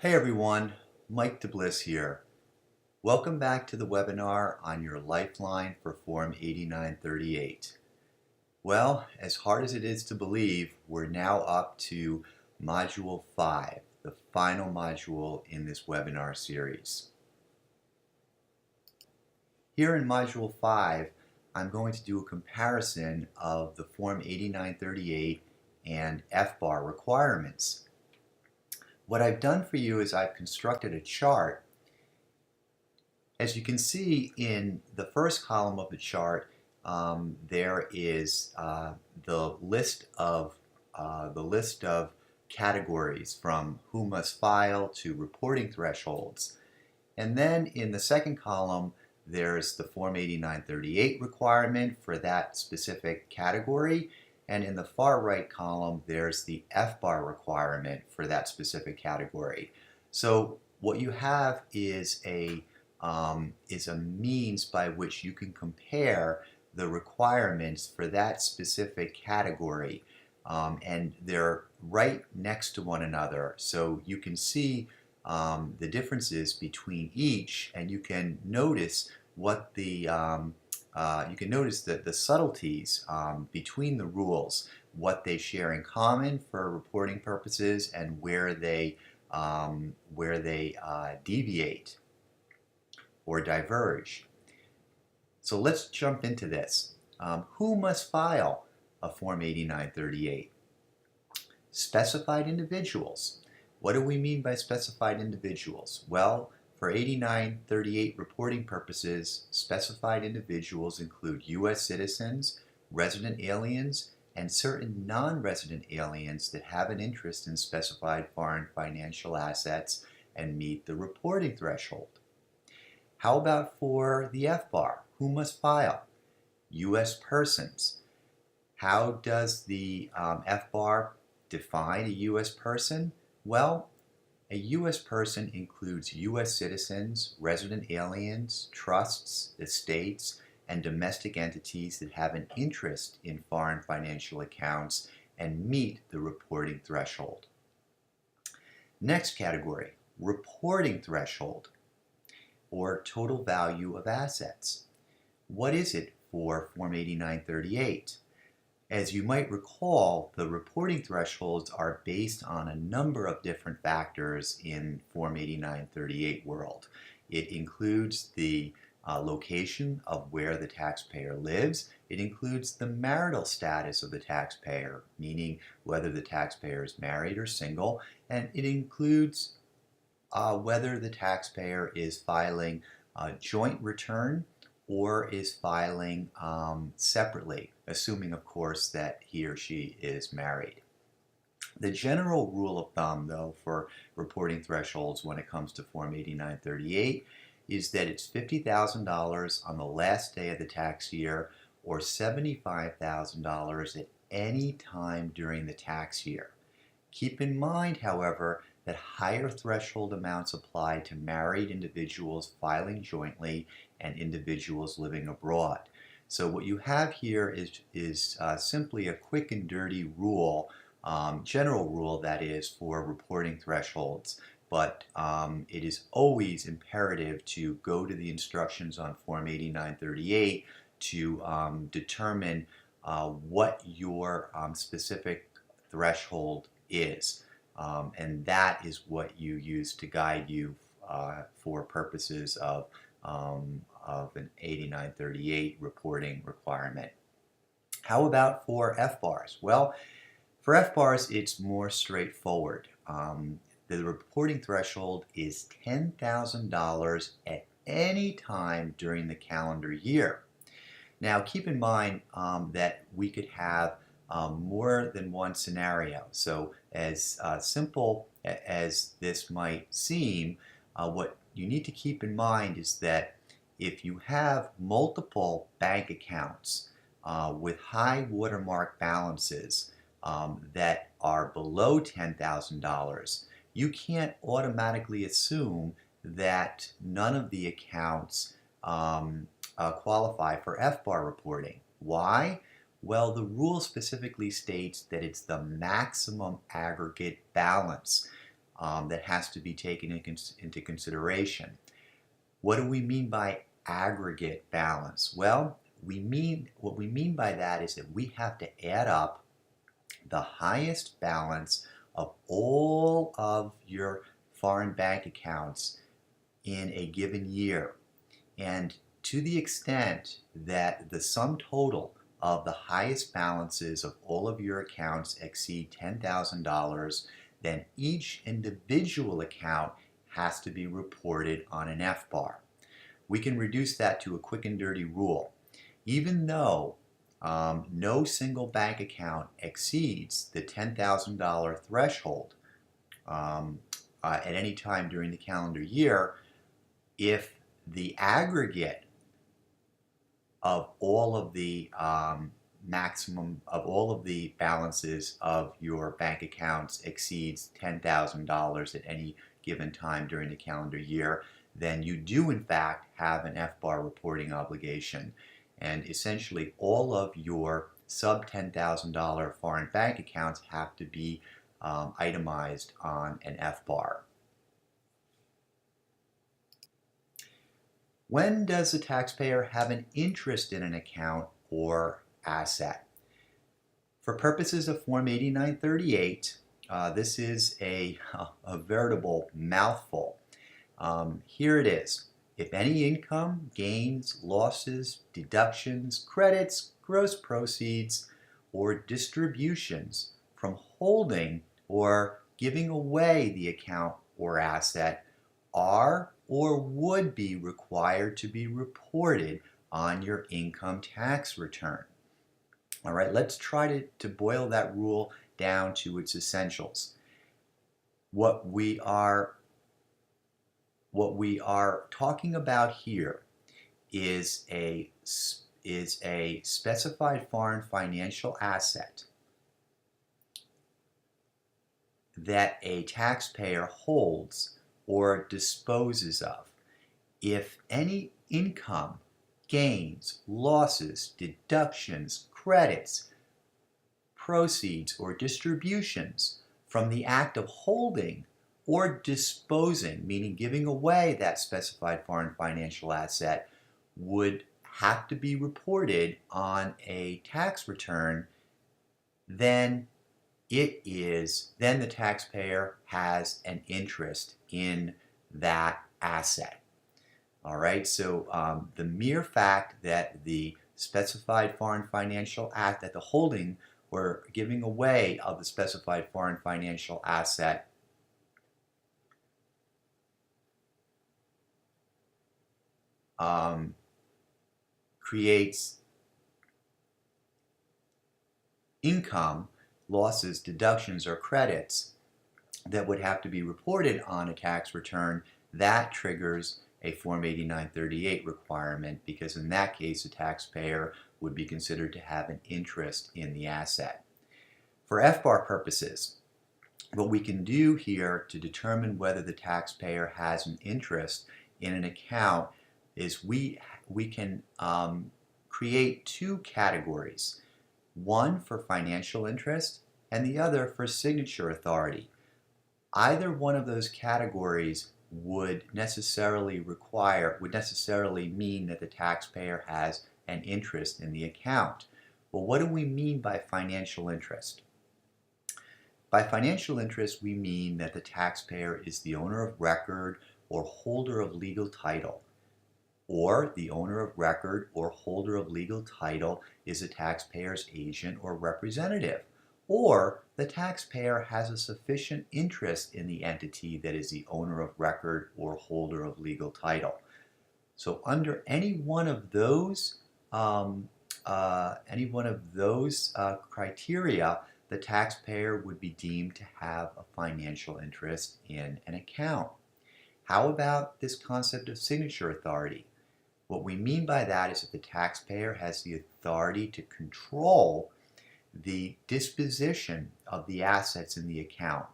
Hey everyone, Mike DeBlis here. Welcome back to the webinar on your Lifeline for Form 8938. Well, as hard as it is to believe, we're now up to Module 5, the final module in this webinar series. Here in Module 5, I'm going to do a comparison of the Form 8938 and FBAR requirements. What I've done for you is I've constructed a chart. As you can see in the first column of the chart, there is the list of categories from who must file to reporting thresholds. And then in the second column, there's the Form 8938 requirement for that specific category. And in the far right column, there's the FBAR requirement for that specific category. So what you have is a means by which you can compare the requirements for that specific category. And they're right next to one another. So you can see the differences between each, and you can notice what the the subtleties between the rules, what they share in common for reporting purposes, and where they deviate or diverge. So let's jump into this. Who must file a Form 8938? Specified individuals. What do we mean by specified individuals? Well, for 8938 reporting purposes, specified individuals include U.S. citizens, resident aliens, and certain non-resident aliens that have an interest in specified foreign financial assets and meet the reporting threshold. How about for the FBAR? Who must file? U.S. persons. How does the FBAR define a U.S. person? Well, a U.S. person includes U.S. citizens, resident aliens, trusts, estates, and domestic entities that have an interest in foreign financial accounts and meet the reporting threshold. Next category, reporting threshold, or total value of assets. What is it for Form 8938? As you might recall, the reporting thresholds are based on a number of different factors in Form 8938 world. It includes the location of where the taxpayer lives. It includes the marital status of the taxpayer, meaning whether the taxpayer is married or single, and it includes whether the taxpayer is filing a joint return or is filing separately, assuming, of course, that he or she is married. The general rule of thumb, though, for reporting thresholds when it comes to Form 8938 is that it's $50,000 on the last day of the tax year or $75,000 at any time during the tax year. Keep in mind, however, that higher threshold amounts apply to married individuals filing jointly and individuals living abroad. So what you have here is simply a quick and dirty rule, general rule that is, for reporting thresholds. But it is always imperative to go to the instructions on Form 8938 to determine what your specific threshold is. And that is what you use to guide you for purposes of an 8938 reporting requirement. How about for FBARs? Well, for FBARs, it's more straightforward. The reporting threshold is $10,000 at any time during the calendar year. Now, keep in mind that we could have more than one scenario. So as simple as this might seem, what you need to keep in mind is that if you have multiple bank accounts with high watermark balances that are below $10,000, you can't automatically assume that none of the accounts qualify for FBAR reporting. Why? Well, the rule specifically states that it's the maximum aggregate balance. that has to be taken into consideration. What do we mean by aggregate balance? Well, what we mean by that is that we have to add up the highest balance of all of your foreign bank accounts in a given year. And to the extent that the sum total of the highest balances of all of your accounts exceed $10,000, then each individual account has to be reported on an FBAR. We can reduce that to a quick and dirty rule. Even though no single bank account exceeds the $10,000 threshold at any time during the calendar year, if the aggregate of all of the maximum of all of the balances of your bank accounts exceeds $10,000 at any given time during the calendar year, then you do in fact have an FBAR reporting obligation. And essentially all of your sub $10,000 foreign bank accounts have to be itemized on an FBAR. When does the taxpayer have an interest in an account or asset? For purposes of Form 8938, this is a veritable mouthful. Here it is. If any income, gains, losses, deductions, credits, gross proceeds, or distributions from holding or giving away the account or asset are or would be required to be reported on your income tax return. All right, let's try to boil that rule down to its essentials. What we are talking about here is a specified foreign financial asset that a taxpayer holds or disposes of. If any income, gains, losses, deductions, credits, proceeds, or distributions from the act of holding or disposing, meaning giving away that specified foreign financial asset, would have to be reported on a tax return, then the taxpayer has an interest in that asset. All right, so the mere fact that the specified foreign financial asset, that the holding or giving away of the specified foreign financial asset creates income, losses, deductions, or credits that would have to be reported on a tax return, that triggers a Form 8938 requirement, because in that case the taxpayer would be considered to have an interest in the asset. For FBAR purposes, what we can do here to determine whether the taxpayer has an interest in an account is we can create two categories. One for financial interest and the other for signature authority. Either one of those categories would necessarily mean that the taxpayer has an interest in the account. Well, what do we mean by financial interest? By financial interest, we mean that the taxpayer is the owner of record or holder of legal title, or the owner of record or holder of legal title is a taxpayer's agent or representative, or the taxpayer has a sufficient interest in the entity that is the owner of record or holder of legal title. So under any one of those criteria, the taxpayer would be deemed to have a financial interest in an account. How about this concept of signature authority? What we mean by that is that the taxpayer has the authority to control the disposition of the assets in the account.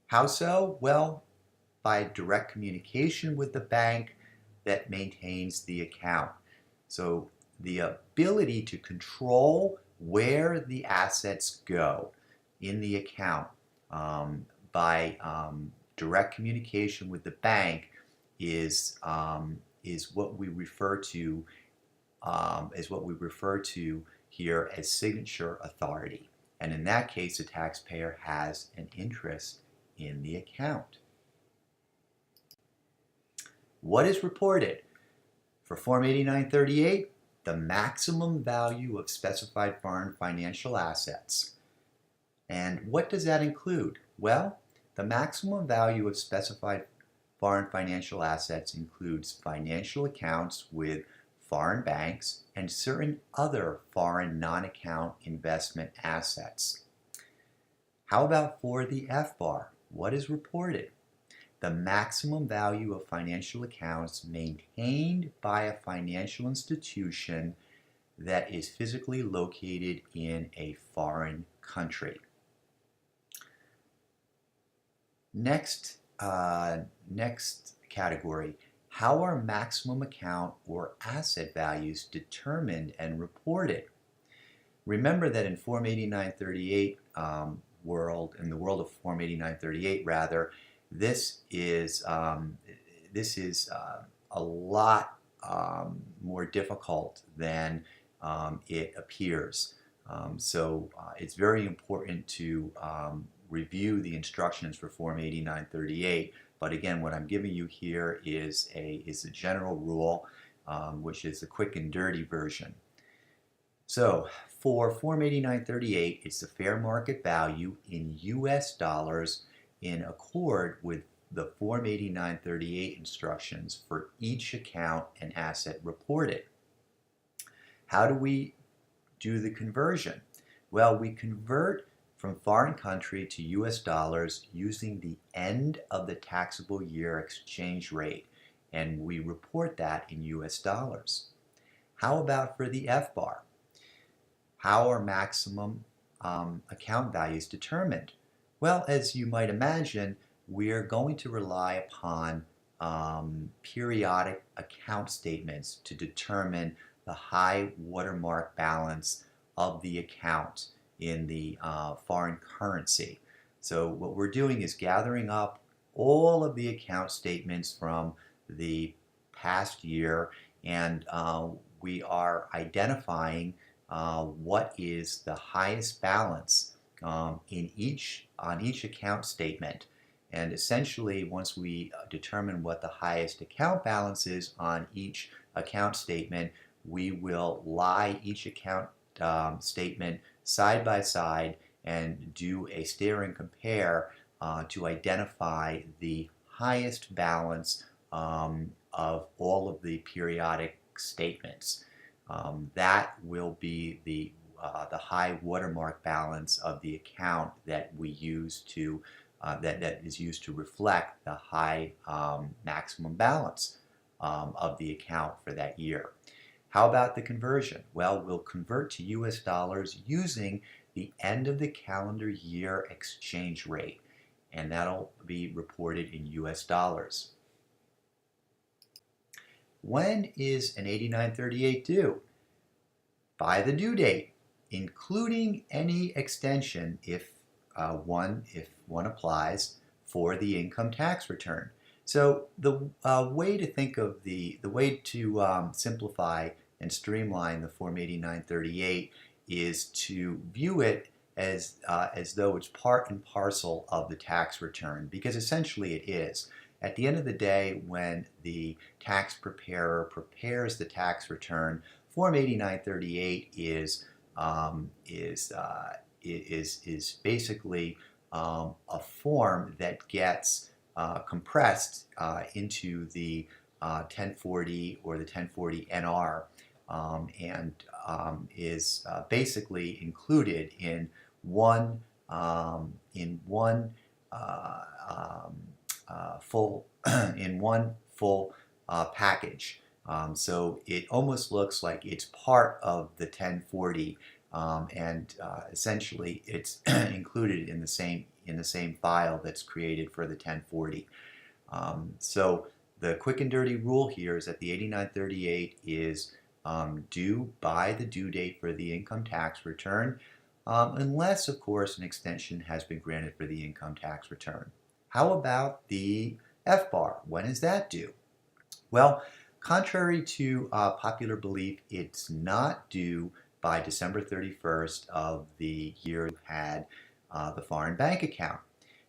How so? Well, by direct communication with the bank that maintains the account. So the ability to control where the assets go in the account by direct communication with the bank is what we refer to here as signature authority. And in that case, the taxpayer has an interest in the account. What is reported? For Form 8938, the maximum value of specified foreign financial assets. And what does that include? Well, the maximum value of specified foreign financial assets includes financial accounts with foreign banks and certain other foreign non-account investment assets. How about for the FBAR? What is reported? The maximum value of financial accounts maintained by a financial institution that is physically located in a foreign country. Next category, how are maximum account or asset values determined and reported? Remember that in Form 8938 in the world of Form 8938 rather, this is a lot more difficult than it appears. So it's very important to review the instructions for Form 8938. But again, what I'm giving you here is a general rule, which is the quick and dirty version. So for Form 8938, it's the fair market value in US dollars in accord with the Form 8938 instructions for each account and asset reported. How do we do the conversion? Well, we convert from foreign country to US dollars using the end of the taxable year exchange rate, and we report that in US dollars. How about for the FBAR? How are maximum account values determined? Well, as you might imagine, we're going to rely upon periodic account statements to determine the high watermark balance of the account in the foreign currency. So what we're doing is gathering up all of the account statements from the past year, and we are identifying what is the highest balance on each account statement. And essentially, once we determine what the highest account balance is on each account statement, we will lie each account statement side by side and do a stare and compare to identify the highest balance of all of the periodic statements. That will be the high watermark balance of the account that we use to that is used to reflect the high maximum balance of the account for that year. How about the conversion? Well, we'll convert to US dollars using the end of the calendar year exchange rate, and that'll be reported in US dollars. When is an 8938 due? By the due date, including any extension if one applies for the income tax return. So the way to think of the way to simplify and streamline the Form 8938 is to view it as though it's part and parcel of the tax return, because essentially it is. At the end of the day, when the tax preparer prepares the tax return, Form 8938 is basically a form that gets compressed into the 1040 or the 1040 NR and is basically included in one full package. So it almost looks like it's part of the 1040, and essentially it's included in the same file that's created for the 1040. So the quick and dirty rule here is that the 8938 is due by the due date for the income tax return, unless, of course, an extension has been granted for the income tax return. How about the FBAR? When is that due? Well, contrary to popular belief, it's not due by December 31st of the year you had the foreign bank account.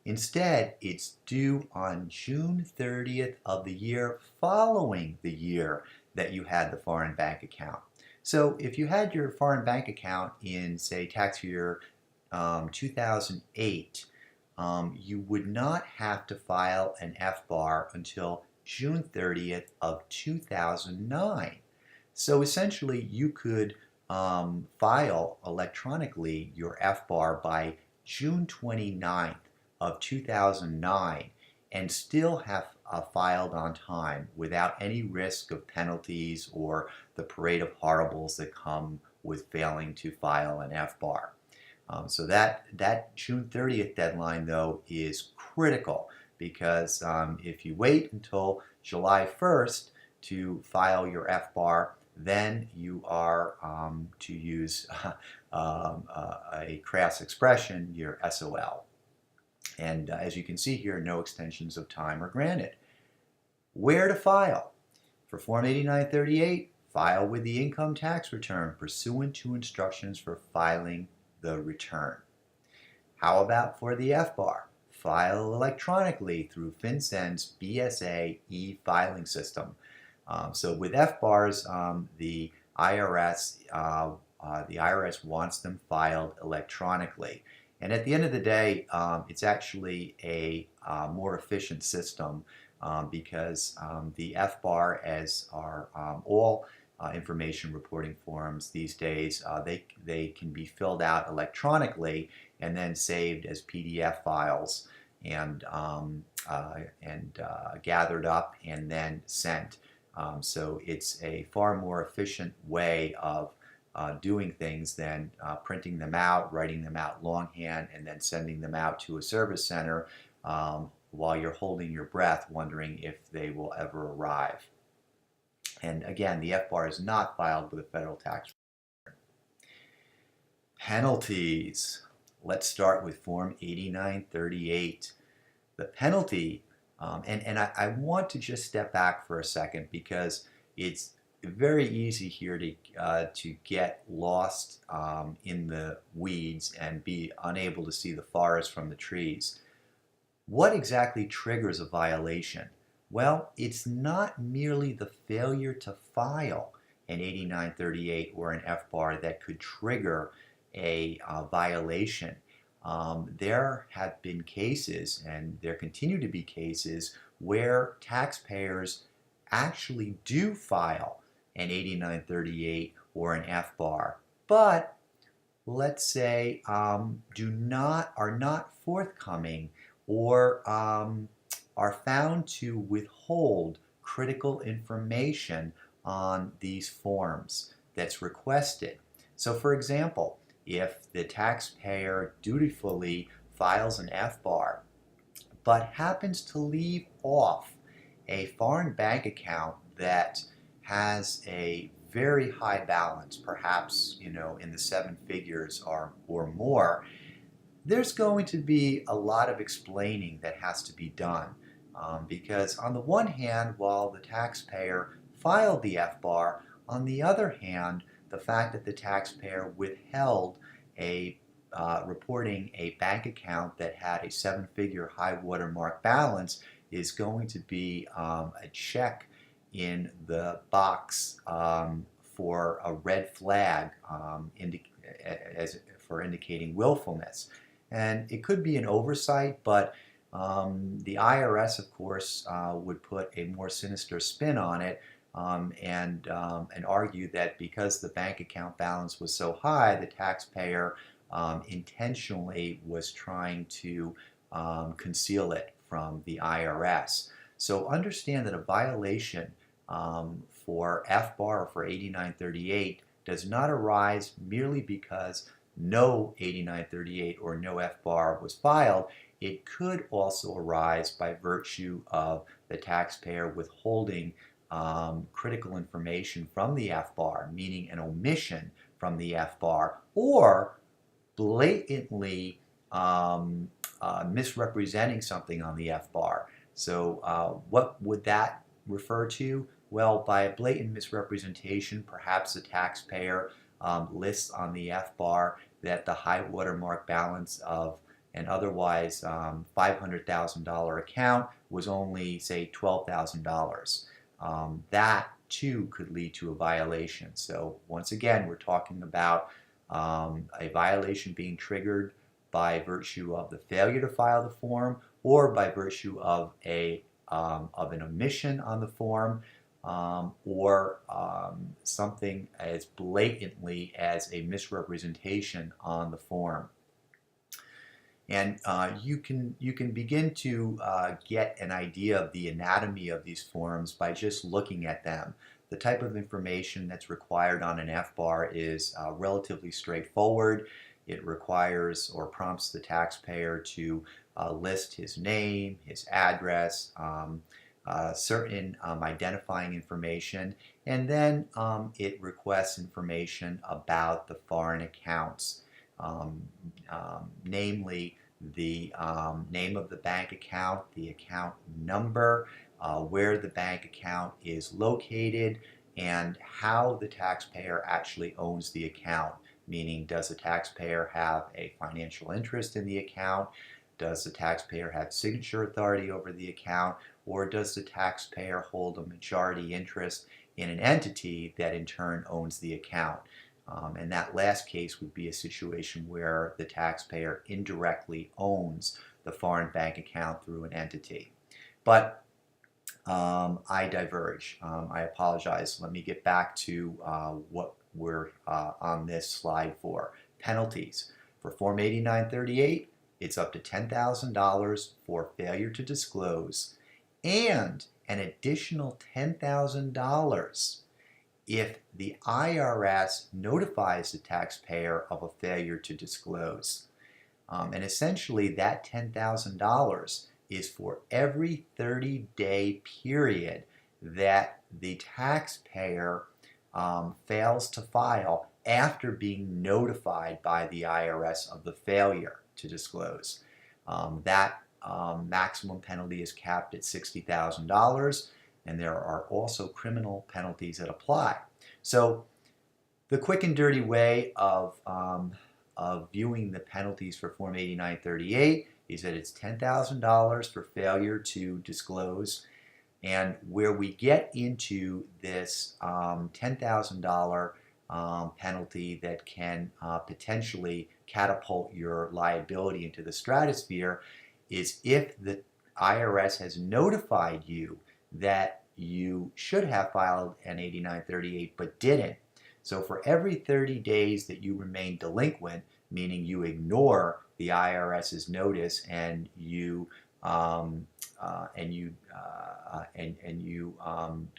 Instead, it's due on June 30th of the year following the year that you had the foreign bank account. So if you had your foreign bank account in, say, tax year 2008, you would not have to file an FBAR until June 30th of 2009. So essentially, you could file electronically your FBAR by June 29th of 2009 and still have filed on time without any risk of penalties or the parade of horribles that come with failing to file an FBAR. So that June 30th deadline, though, is critical because if you wait until July 1st to file your FBAR, then you are, to use a crass expression, your SOL. And as you can see here, no extensions of time are granted. Where to file? For Form 8938, file with the income tax return pursuant to instructions for filing the return. How about for the FBAR? File electronically through FinCEN's BSA e-filing system. So with FBARs, the IRS wants them filed electronically. And at the end of the day, it's actually a more efficient system because the FBAR, as are all information reporting forms these days, they can be filled out electronically and then saved as PDF files and gathered up and then sent. So it's a far more efficient way of doing things than printing them out, writing them out longhand, and then sending them out to a service center while you're holding your breath, wondering if they will ever arrive. And again, the FBAR is not filed with a federal tax return. Penalties. Let's start with Form 8938. The penalty, and I want to just step back for a second because it's very easy here to get lost in the weeds and be unable to see the forest from the trees. What exactly triggers a violation? Well, it's not merely the failure to file an 8938 or an FBAR that could trigger a violation. There have been cases, and there continue to be cases, where taxpayers actually do file an 8938 or an FBAR, but let's say are not forthcoming or are found to withhold critical information on these forms that's requested. So for example, if the taxpayer dutifully files an FBAR but happens to leave off a foreign bank account that has a very high balance, perhaps in the seven figures or more, there's going to be a lot of explaining that has to be done. Because on the one hand, while the taxpayer filed the FBAR, on the other hand, the fact that the taxpayer withheld reporting a bank account that had a seven-figure high watermark balance is going to be a check in the box for a red flag for indicating willfulness. And it could be an oversight, but the IRS, of course, would put a more sinister spin on it and argue that because the bank account balance was so high, the taxpayer intentionally was trying to conceal it from the IRS. So understand that a violation for FBAR or for 8938 does not arise merely because no 8938 or no FBAR was filed. It could also arise by virtue of the taxpayer withholding critical information from the FBAR, meaning an omission from the FBAR, or blatantly misrepresenting something on the FBAR. So what would that refer to? Well, by a blatant misrepresentation, perhaps the taxpayer lists on the FBAR that the high watermark balance of an otherwise $500,000 account was only, say, $12,000. That too could lead to a violation. So once again, we're talking about a violation being triggered by virtue of the failure to file the form or by virtue of an omission on the form, or something as blatantly as a misrepresentation on the form. And you can begin to get an idea of the anatomy of these forms by just looking at them. The type of information that's required on an FBAR is relatively straightforward. It requires or prompts the taxpayer to list his name, his address, certain identifying information, and then it requests information about the foreign accounts, namely the name of the bank account, the account number, where the bank account is located, and how the taxpayer actually owns the account. Meaning, does the taxpayer have a financial interest in the account? Does the taxpayer have signature authority over the account? Or does the taxpayer hold a majority interest in an entity that in turn owns the account? And that last case would be a situation where the taxpayer indirectly owns the foreign bank account through an entity. But I diverge. I apologize. Let me get back to what we're on this slide for. Penalties. For Form 8938, it's up to $10,000 for failure to disclose and an additional $10,000 if the IRS notifies the taxpayer of a failure to disclose. And essentially that $10,000 is for every 30-day period that the taxpayer fails to file after being notified by the IRS of the failure to disclose. That maximum penalty is capped at $60,000, and there are also criminal penalties that apply. So the quick and dirty way of viewing the penalties for Form 8938 is that it's $10,000 for failure to disclose. And where we get into this $10,000 penalty that can potentially catapult your liability into the stratosphere is if the IRS has notified you that you should have filed an 8938 but didn't. So for every 30 days that you remain delinquent, meaning you ignore the IRS's notice and you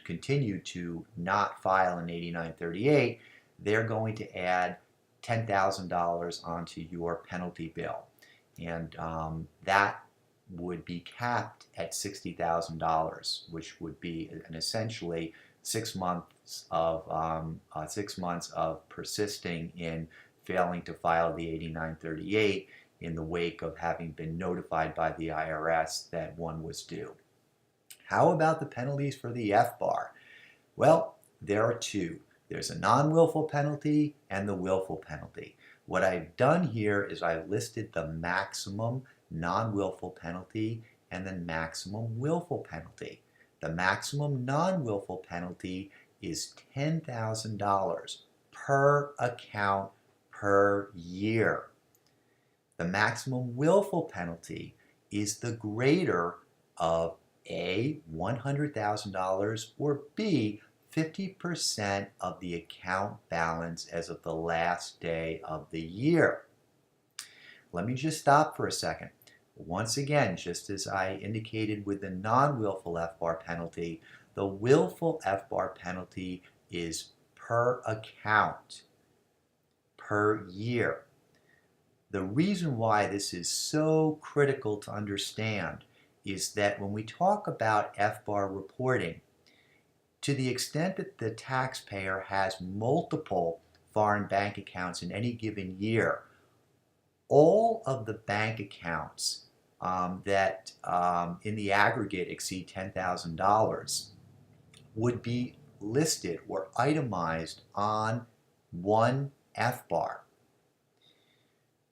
continue to not file an 8938, they're going to add $10,000 onto your penalty bill, and that would be capped at $60,000, which would be an essentially 6 months of persisting in failing to file the 8938 in the wake of having been notified by the IRS that one was due. How about the penalties for the FBAR? Well, there are two. There's a non-willful penalty and the willful penalty. What I've done here is I've listed the maximum non-willful penalty and the maximum willful penalty. The maximum non-willful penalty is $10,000 per account per year. The maximum willful penalty is the greater of A, $100,000, or B, 50% of the account balance as of the last day of the year. Let me just stop for a second. Once again, just as I indicated with the non-willful FBAR penalty, the willful FBAR penalty is per account, per year. The reason why this is so critical to understand is that when we talk about FBAR reporting, to the extent that the taxpayer has multiple foreign bank accounts in any given year, all of the bank accounts that in the aggregate exceed $10,000 would be listed or itemized on one FBAR.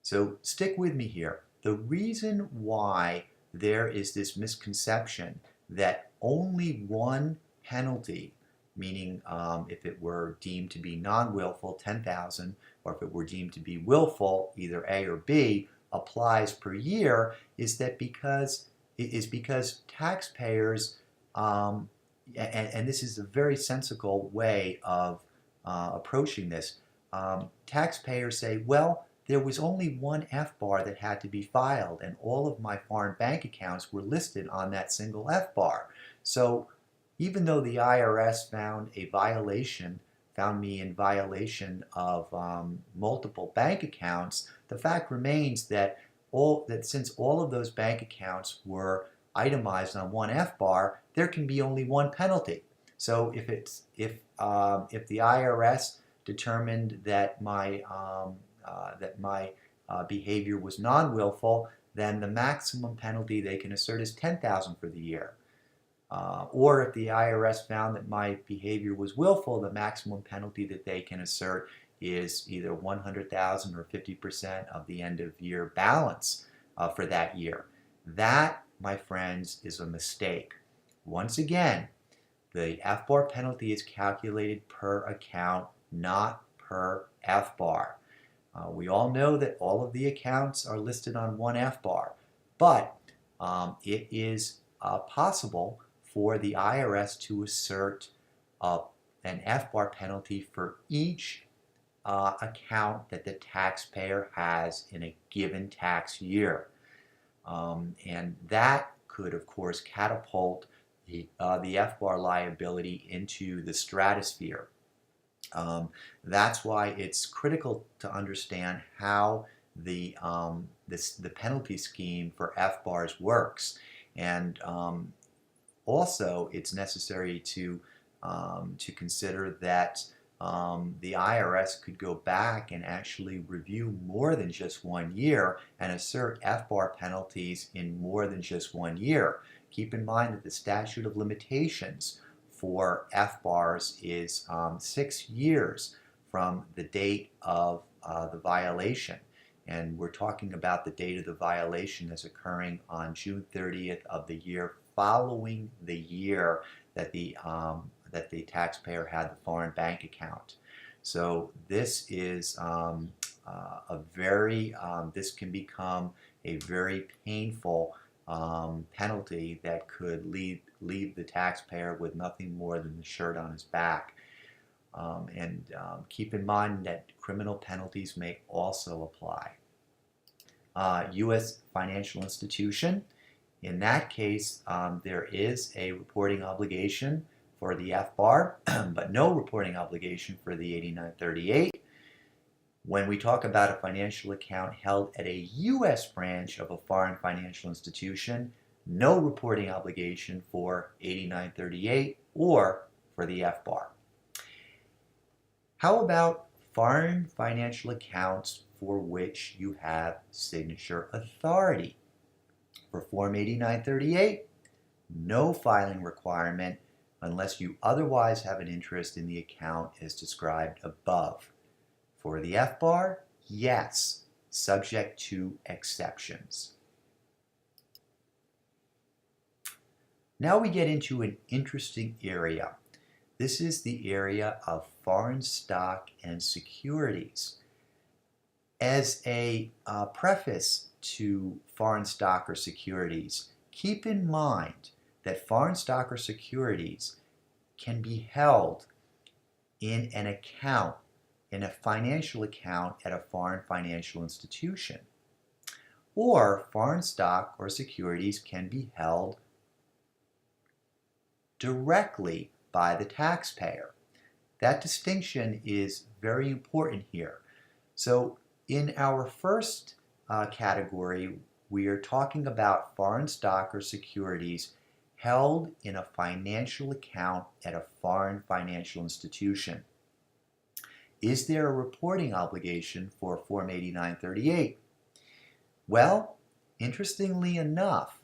So stick with me here. The reason why there is this misconception that only one penalty, meaning if it were deemed to be non-willful, 10,000, or if it were deemed to be willful, either A or B, applies per year, is because taxpayers, and this is a very sensible way of approaching this. Taxpayers say, well, there was only one FBAR that had to be filed, and all of my foreign bank accounts were listed on that single FBAR. So even though the IRS found me in violation of multiple bank accounts, the fact remains that since all of those bank accounts were itemized on one FBAR, there can be only one penalty. So if the IRS determined that my behavior was non-willful, then the maximum penalty they can assert is $10,000 for the year. Or if the IRS found that my behavior was willful, the maximum penalty that they can assert is either $100,000 or 50% of the end of year balance for that year. That, my friends, is a mistake. Once again, the FBAR penalty is calculated per account, not per FBAR. We all know that all of the accounts are listed on one FBAR, but it is possible for the IRS to assert an FBAR penalty for each account that the taxpayer has in a given tax year. And that could, of course, catapult the FBAR liability into the stratosphere. That's why it's critical to understand how the penalty scheme for FBARs works. And also, it's necessary to consider that the IRS could go back and actually review more than just 1 year and assert FBAR penalties in more than just 1 year. Keep in mind that the statute of limitations for FBARs is 6 years from the date of the violation. And we're talking about the date of the violation as occurring on June 30th of the year following the year that the taxpayer had the foreign bank account. So this is this can become a very painful penalty that could leave the taxpayer with nothing more than the shirt on his back. Keep in mind that criminal penalties may also apply. U.S. financial institution. In that case, there is a reporting obligation for the FBAR, but no reporting obligation for the 8938. When we talk about a financial account held at a U.S. branch of a foreign financial institution, no reporting obligation for 8938 or for the FBAR. How about foreign financial accounts for which you have signature authority? For Form 8938, no filing requirement unless you otherwise have an interest in the account as described above. For the FBAR, yes, subject to exceptions. Now we get into an interesting area. This is the area of foreign stock and securities. As a preface to foreign stock or securities, keep in mind that foreign stock or securities can be held in an account, in a financial account at a foreign financial institution. Or foreign stock or securities can be held directly by the taxpayer. That distinction is very important here. So in our first category, we are talking about foreign stock or securities held in a financial account at a foreign financial institution. Is there a reporting obligation for Form 8938? Well, interestingly enough,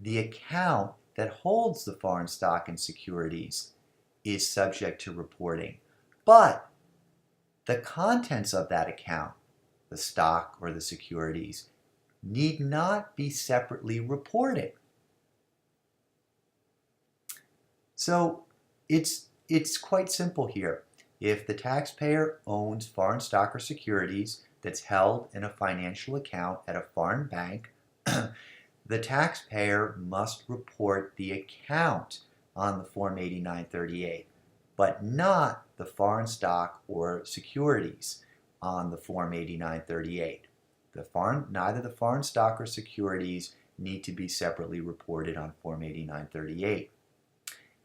the account that holds the foreign stock and securities is subject to reporting. But the contents of that account, the stock or the securities, need not be separately reported. So it's quite simple here. If the taxpayer owns foreign stock or securities that's held in a financial account at a foreign bank, the taxpayer must report the account on the Form 8938, but not the foreign stock or securities on the Form 8938. Neither the foreign stock or securities need to be separately reported on Form 8938.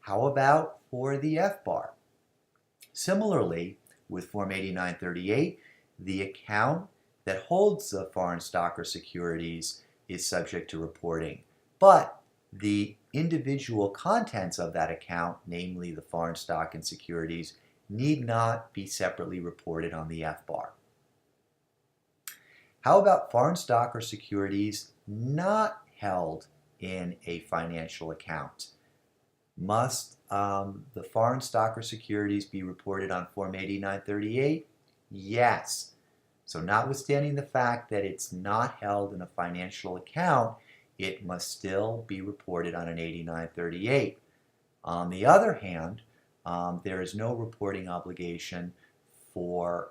How about for the FBAR? Similarly, with Form 8938, the account that holds the foreign stock or securities is subject to reporting, but the individual contents of that account, namely the foreign stock and securities, need not be separately reported on the FBAR. How about foreign stock or securities not held in a financial account? Must the foreign stock or securities be reported on Form 8938? Yes. So notwithstanding the fact that it's not held in a financial account, it must still be reported on an 8938. On the other hand, there is no reporting obligation for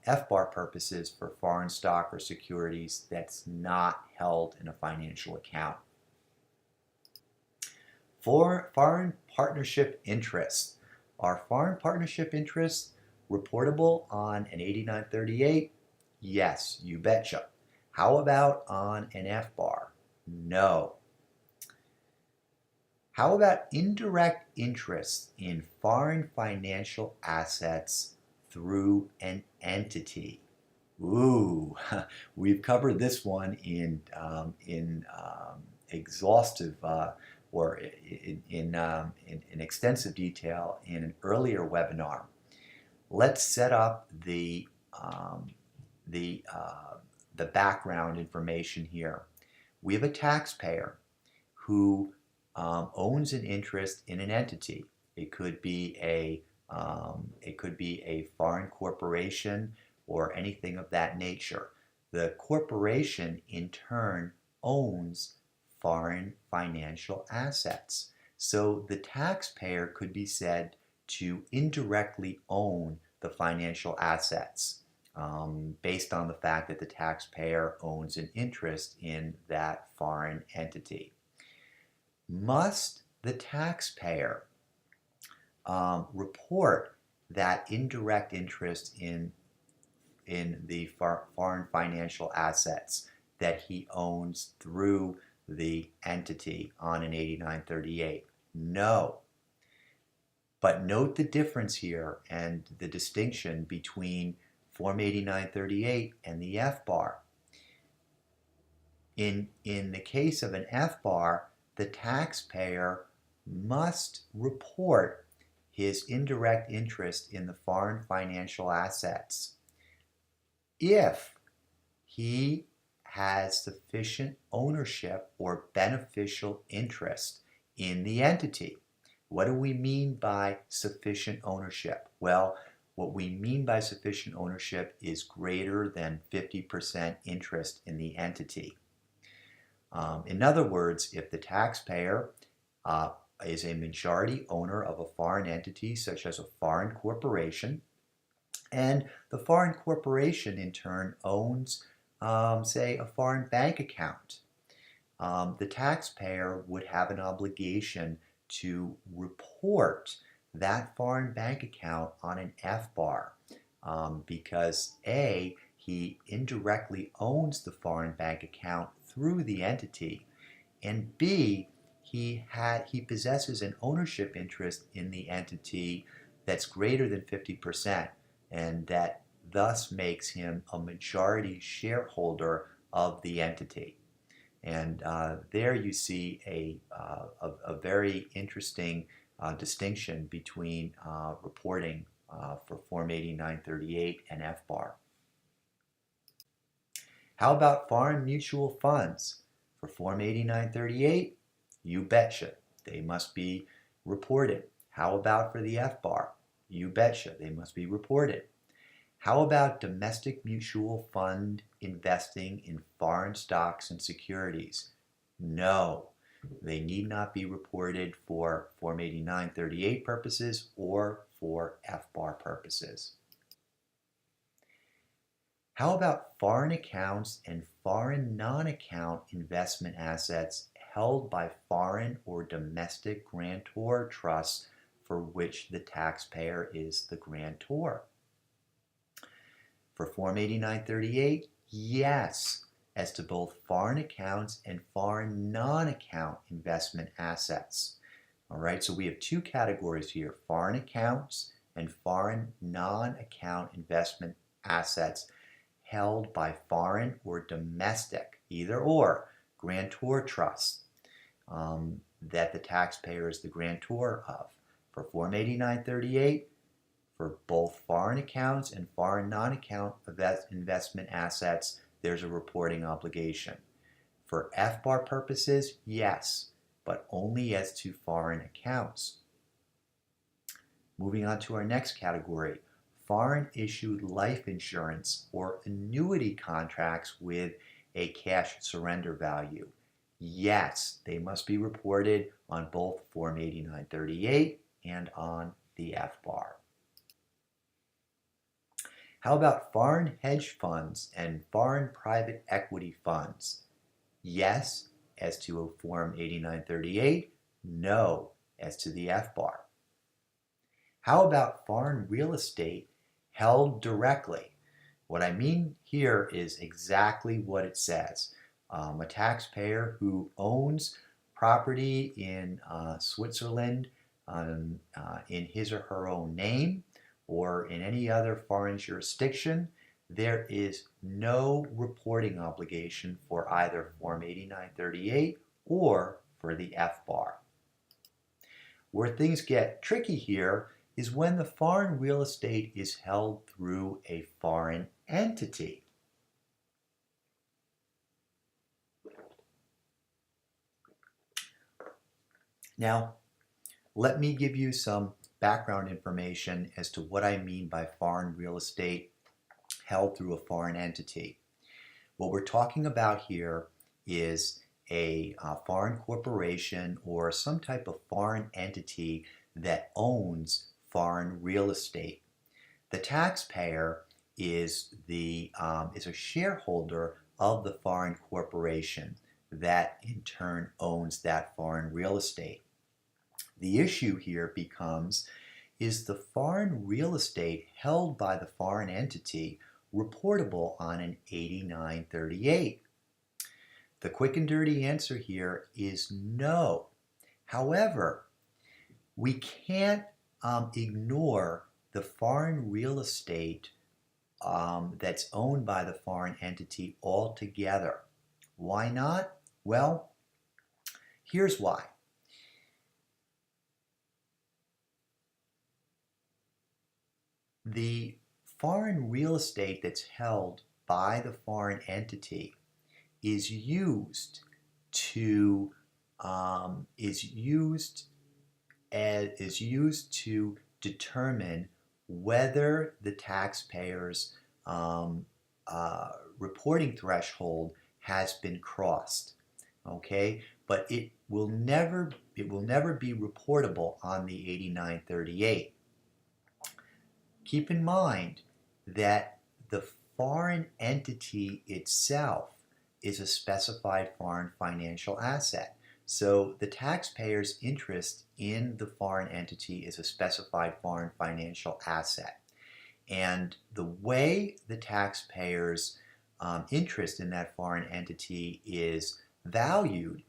FBAR purposes for foreign stock or securities that's not held in a financial account. For foreign partnership interests, are foreign partnership interests reportable on an 8938? Yes, you betcha. How about on an FBAR? No. How about indirect interests in foreign financial assets through an entity? Ooh, we've covered this one in exhaustive or in extensive detail in an earlier webinar. Let's set up the background information here. We have a taxpayer who owns an interest in an entity. It could be a foreign corporation or anything of that nature. The corporation in turn owns foreign financial assets. So the taxpayer could be said to indirectly own the financial assets based on the fact that the taxpayer owns an interest in that foreign entity. Must the taxpayer report that indirect interest in the foreign financial assets that he owns through the entity on an 8938? No. But note the difference here and the distinction between Form 8938 and the FBAR. In the case of an FBAR, the taxpayer must report his indirect interest in the foreign financial assets if he has sufficient ownership or beneficial interest in the entity. What do we mean by sufficient ownership? Well, what we mean by sufficient ownership is greater than 50% interest in the entity. In other words, if the taxpayer is a majority owner of a foreign entity, such as a foreign corporation, and the foreign corporation in turn owns, say, a foreign bank account, the taxpayer would have an obligation to report that foreign bank account on an FBAR because A, he indirectly owns the foreign bank account through the entity, and B, he possesses an ownership interest in the entity that's greater than 50%, and that thus makes him a majority shareholder of the entity. And there you see a very interesting distinction between reporting for Form 8938 and FBAR. How about foreign mutual funds? For Form 8938, you betcha, they must be reported. How about for the FBAR? You betcha, they must be reported. How about domestic mutual fund investing in foreign stocks and securities? No, they need not be reported for Form 8938 purposes or for FBAR purposes. How about foreign accounts and foreign non-account investment assets held by foreign or domestic grantor trusts for which the taxpayer is the grantor? For Form 8938, yes, as to both foreign accounts and foreign non-account investment assets. All right, so we have two categories here, foreign accounts and foreign non-account investment assets held by foreign or domestic, either or, grantor trusts that the taxpayer is the grantor of. For Form 8938, for both foreign accounts and foreign non-account investment assets, there's a reporting obligation. For FBAR purposes, yes, but only as to foreign accounts. Moving on to our next category, foreign issued life insurance or annuity contracts with a cash surrender value. Yes, they must be reported on both Form 8938 and on the FBAR. How about foreign hedge funds and foreign private equity funds? Yes, as to Form 8938, no, as to the FBAR. How about foreign real estate held directly? What I mean here is exactly what it says. A taxpayer who owns property in Switzerland in his or her own name or in any other foreign jurisdiction, there is no reporting obligation for either Form 8938 or for the FBAR. Where things get tricky here is when the foreign real estate is held through a foreign entity. Now, let me give you some background information as to what I mean by foreign real estate held through a foreign entity. What we're talking about here is a foreign corporation or some type of foreign entity that owns foreign real estate. The taxpayer is a shareholder of the foreign corporation that in turn owns that foreign real estate. The issue here becomes, is the foreign real estate held by the foreign entity reportable on an 8938? The quick and dirty answer here is no. However, we can't ignore the foreign real estate that's owned by the foreign entity altogether. Why not? Well, here's why. The foreign real estate that's held by the foreign entity is used to determine whether the taxpayer's reporting threshold has been crossed. Okay, but it will never be reportable on the 8938. Keep in mind that the foreign entity itself is a specified foreign financial asset. So the taxpayer's interest in the foreign entity is a specified foreign financial asset. And the way the taxpayer's interest in that foreign entity is valued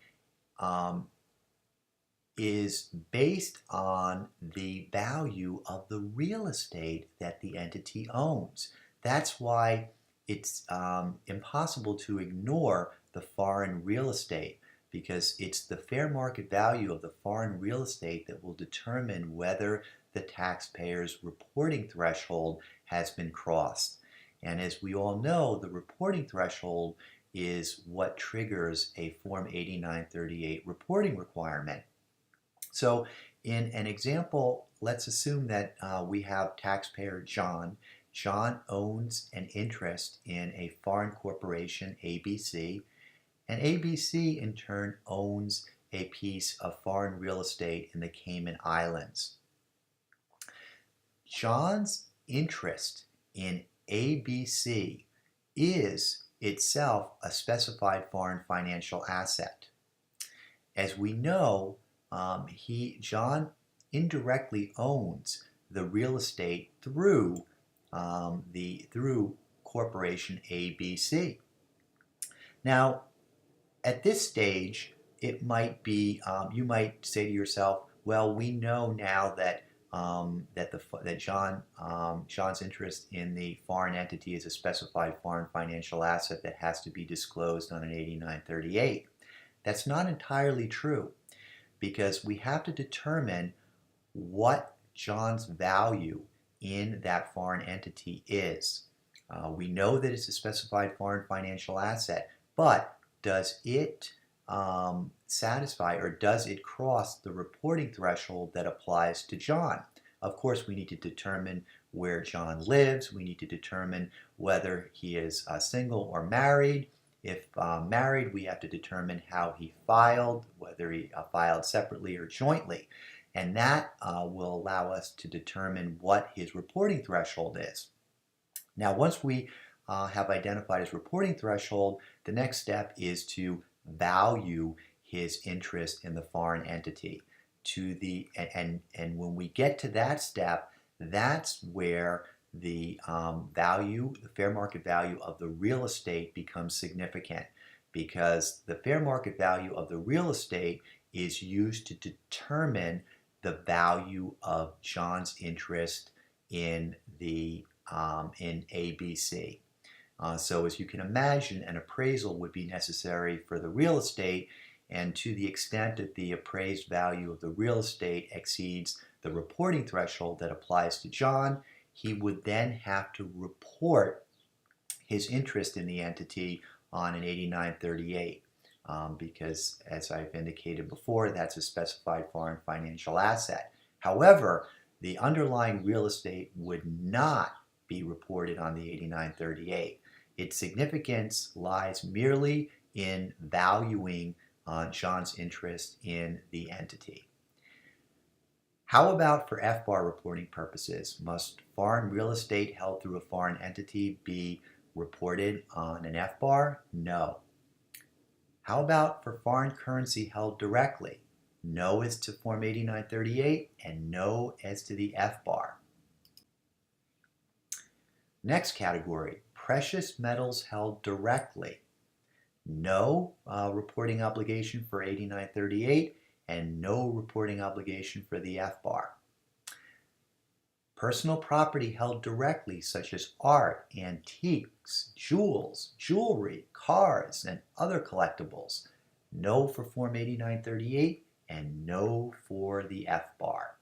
is based on the value of the real estate that the entity owns. That's why it's impossible to ignore the foreign real estate, because it's the fair market value of the foreign real estate that will determine whether the taxpayer's reporting threshold has been crossed. And as we all know, the reporting threshold is what triggers a Form 8938 reporting requirement. So in an example, let's assume that we have taxpayer John. John owns an interest in a foreign corporation, ABC, and ABC in turn owns a piece of foreign real estate in the Cayman Islands. John's interest in ABC is itself a specified foreign financial asset. As we know, John indirectly owns the real estate through corporation ABC. Now, at this stage, it might be you might say to yourself, "Well, we know now that John's interest in the foreign entity is a specified foreign financial asset that has to be disclosed on an 8938." That's not entirely true, because we have to determine what John's value in that foreign entity is. We know that it's a specified foreign financial asset, but does it satisfy, or does it cross the reporting threshold that applies to John? Of course, we need to determine where John lives. We need to determine whether he is single or married. If married, we have to determine how he filed, whether he filed separately or jointly. And that will allow us to determine what his reporting threshold is. Now, once we have identified his reporting threshold, the next step is to value his interest in the foreign entity. And when we get to that step, that's where the fair market value of the real estate becomes significant, because the fair market value of the real estate is used to determine the value of John's interest in ABC. So as you can imagine, an appraisal would be necessary for the real estate, and to the extent that the appraised value of the real estate exceeds the reporting threshold that applies to John, he would then have to report his interest in the entity on an 8938, because, as I've indicated before, that's a specified foreign financial asset. However, the underlying real estate would not be reported on the 8938. Its significance lies merely in valuing John's interest in the entity. How about for FBAR reporting purposes? Must foreign real estate held through a foreign entity be reported on an FBAR? No. How about for foreign currency held directly? No as to Form 8938 and no as to the FBAR. Next category, precious metals held directly. No reporting obligation for 8938 and no reporting obligation for the FBAR. Personal property held directly, such as art, antiques, jewels, jewelry, cars, and other collectibles. No for Form 8938 and no for the FBAR.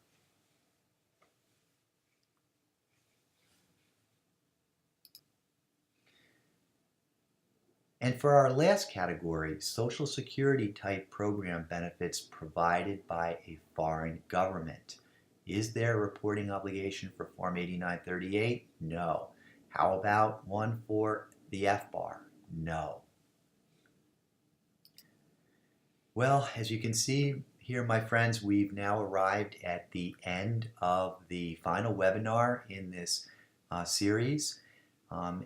And for our last category, Social Security type program benefits provided by a foreign government. Is there a reporting obligation for Form 8938? No. How about one for the FBAR? No. Well, as you can see here, my friends, we've now arrived at the end of the final webinar in this series.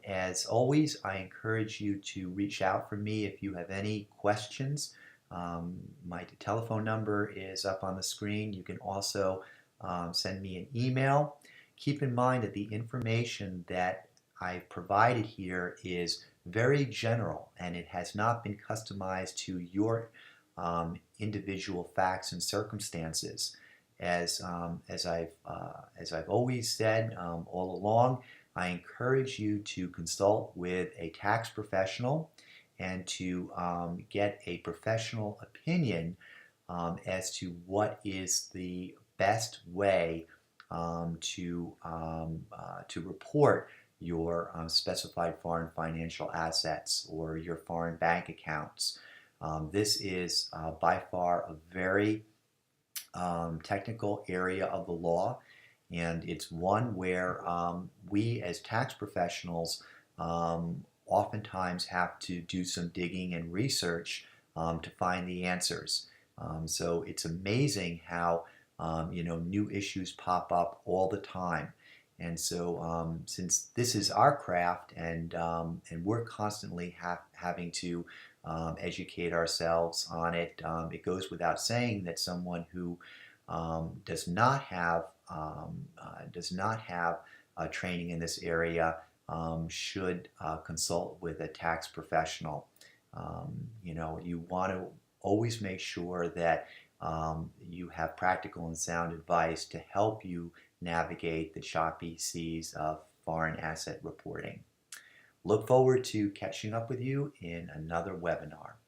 As always, I encourage you to reach out for me if you have any questions. My telephone number is up on the screen. You can also send me an email. Keep in mind that the information that I've provided here is very general, and it has not been customized to your individual facts and circumstances. As I've always said all along, I encourage you to consult with a tax professional and to get a professional opinion as to what is the best way to report your specified foreign financial assets or your foreign bank accounts. This is by far a very technical area of the law, and it's one where we as tax professionals oftentimes have to do some digging and research to find the answers. So it's amazing how new issues pop up all the time. And so since this is our craft and we're constantly having to educate ourselves on it, it goes without saying that someone who does not have training in this area should consult with a tax professional. You want to always make sure that you have practical and sound advice to help you navigate the choppy seas of foreign asset reporting. Look forward to catching up with you in another webinar.